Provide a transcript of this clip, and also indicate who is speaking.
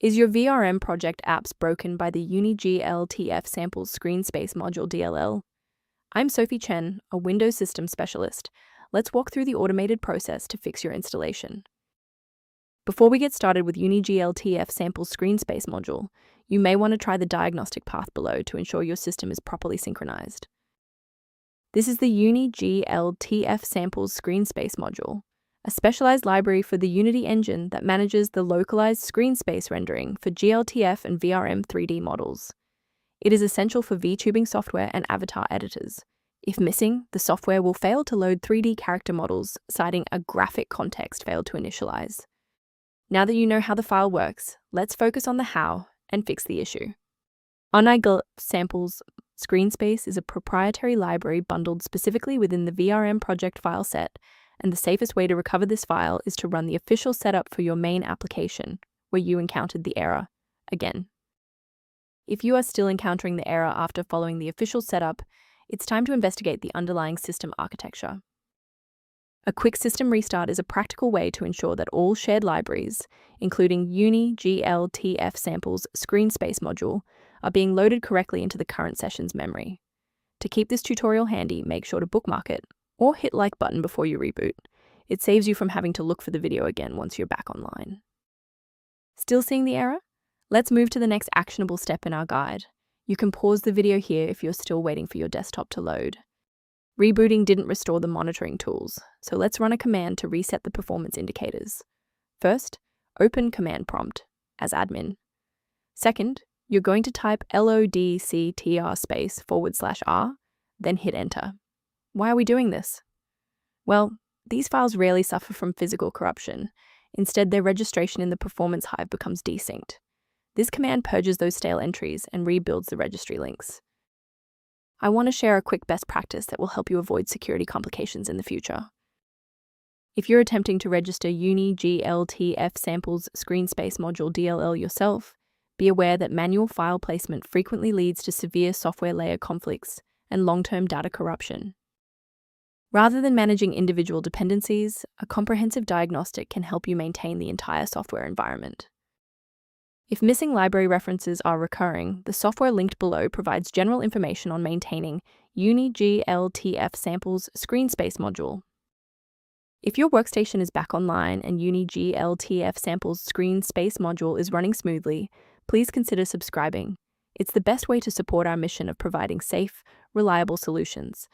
Speaker 1: Is your VRM project apps broken by the UniGLTF samples screen space module DLL? I'm Sophie Chen, a Windows system specialist. Let's walk through the automated process to fix your installation. Before we get started with UniGLTF samples screen space module, you may want to try the diagnostic path below to ensure your system is properly synchronized. This is the UniGLTF samples screen space module, a specialized library for the Unity engine that manages the localized screen space rendering for glTF and VRM 3D models. It is essential for VTubing software and avatar editors. If missing, the software will fail to load 3D character models, citing a graphic context failed to initialize. Now that you know how the file works, let's focus on the how and fix the issue. UniGLTF samples screen space is a proprietary library bundled specifically within the VRM project file set, and the safest way to recover this file is to run the official setup for your main application, where you encountered the error, again. If you are still encountering the error after following the official setup, it's time to investigate the underlying system architecture. A quick system restart is a practical way to ensure that all shared libraries, including UniGLTF samples screen space module, are being loaded correctly into the current session's memory. To keep this tutorial handy, make sure to bookmark it, or hit like button before you reboot. It saves you from having to look for the video again once you're back online. Still seeing the error? Let's move to the next actionable step in our guide. You can pause the video here if you're still waiting for your desktop to load. Rebooting didn't restore the monitoring tools, so let's run a command to reset the performance indicators. First, open command prompt as admin. Second, you're going to type locktr/r, then hit enter. Why are we doing this? Well, these files rarely suffer from physical corruption. Instead, their registration in the performance hive becomes desynced. This command purges those stale entries and rebuilds the registry links. I want to share a quick best practice that will help you avoid security complications in the future. If you're attempting to register UniGLTF samples screen space module DLL yourself, be aware that manual file placement frequently leads to severe software layer conflicts and long-term data corruption. Rather than managing individual dependencies, a comprehensive diagnostic can help you maintain the entire software environment. If missing library references are recurring, the software linked below provides general information on maintaining UniGLTF samples screen space module. If your workstation is back online and UniGLTF samples screen space module is running smoothly, please consider subscribing. It's the best way to support our mission of providing safe, reliable solutions.